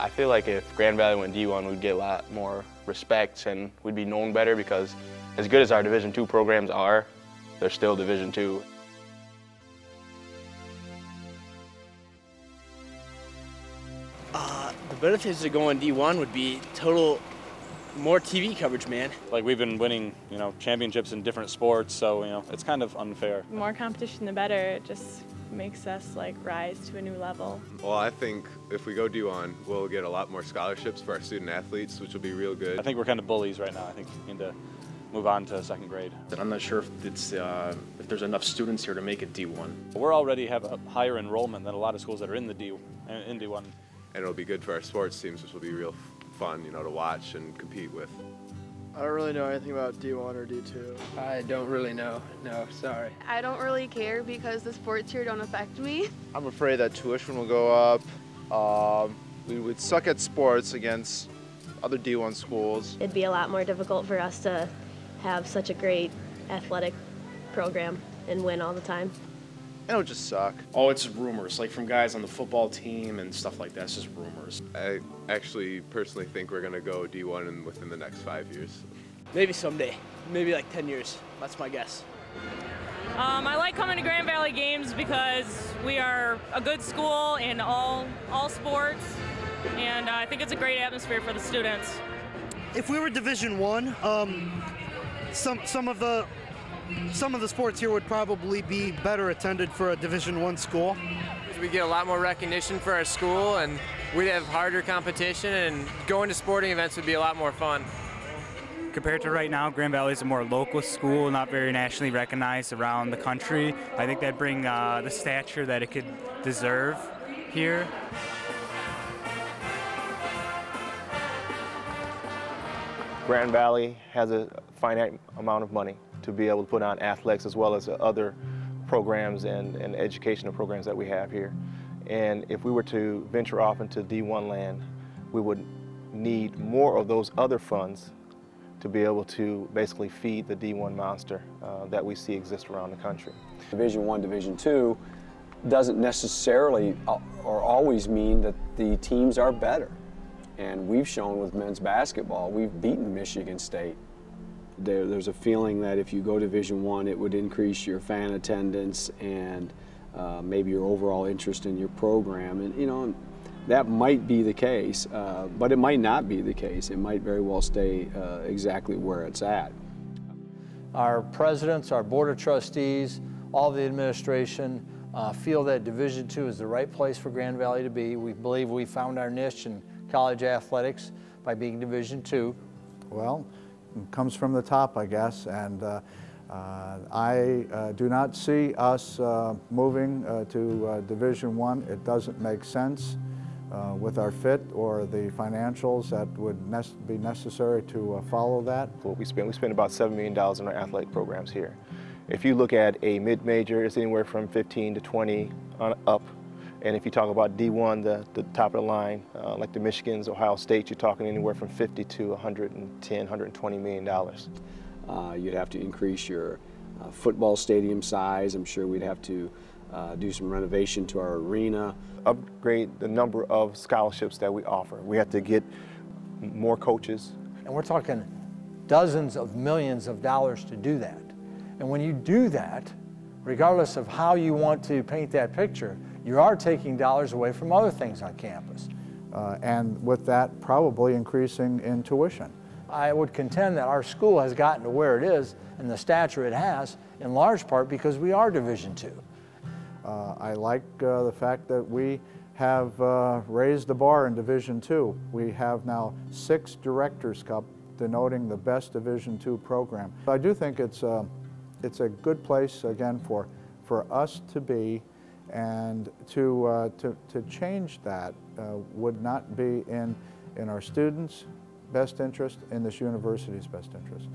I feel like if Grand Valley went D1, we'd get a lot more respect and we'd be known better because as good as our Division II programs are, they're still Division II. The benefits of going D1 would be more TV coverage, man. Like we've been winning, championships in different sports, so, it's kind of unfair. The more competition, the better. It just makes us rise to a new level. Well, I think if we go D1, we'll get a lot more scholarships for our student athletes, which will be real good. I think we're kind of bullies right now. I think we need to move on to second grade. I'm not sure if there's enough students here to make it D1. We're already have a higher enrollment than a lot of schools that are in D1. And it'll be good for our sports teams, which will be real fun, to watch and compete with. I don't really know anything about D1 or D2. I don't really know. No, sorry. I don't really care because the sports here don't affect me. I'm afraid that tuition will go up. We would suck at sports against other D1 schools. It'd be a lot more difficult for us to have such a great athletic program and win all the time. And it would just suck. Oh, it's rumors, like from guys on the football team and stuff like that. It's just rumors. I actually personally think we're going to go D1 within the next 5 years. Maybe someday, maybe like 10 years. That's my guess. I like coming to Grand Valley games because we are a good school in all sports, and I think it's a great atmosphere for the students. If we were Division I, some of the sports here would probably be better attended for a Division I school. We get a lot more recognition for our school, and we'd have harder competition, and going to sporting events would be a lot more fun. Compared to right now, Grand Valley is a more local school, not very nationally recognized around the country. I think that'd bring the stature that it could deserve here. Grand Valley has a finite amount of money to be able to put on athletics as well as other programs and educational programs that we have here. And if we were to venture off into D1 land, we would need more of those other funds to be able to basically feed the D1 monster that we see exist around the country. Division I, Division II doesn't necessarily or always mean that the teams are better. And we've shown with men's basketball, we've beaten Michigan State. There's a feeling that if you go Division I, it would increase your fan attendance and maybe your overall interest in your program. And that might be the case, but it might not be the case. It might very well stay exactly where it's at. Our presidents, our board of trustees, all the administration feel that Division II is the right place for Grand Valley to be. We believe we found our niche in college athletics by being Division II. Well, it comes from the top, I guess, and I do not see us moving to Division I. It doesn't make sense with our fit or the financials that would be necessary to follow that. What we spend about $7 million on our athletic programs here. If you look at a mid-major, it's anywhere from 15 to 20 on up. And if you talk about D1, the top of the line, like the Michigans, Ohio State, you're talking anywhere from 50 to 110, $120 million. You'd have to increase your football stadium size. I'm sure we'd have to do some renovation to our arena. Upgrade the number of scholarships that we offer. We have to get more coaches. And we're talking dozens of millions of dollars to do that. And when you do that, regardless of how you want to paint that picture, you are taking dollars away from other things on campus. And with that, probably increasing in tuition. I would contend that our school has gotten to where it is and the stature it has in large part because we are Division II. I like the fact that we have raised the bar in Division II. We have now 6 Directors' Cup denoting the best Division II program. I do think it's a good place, again, for us to be, and to change that would not be in our students' best interest, in this university's best interest.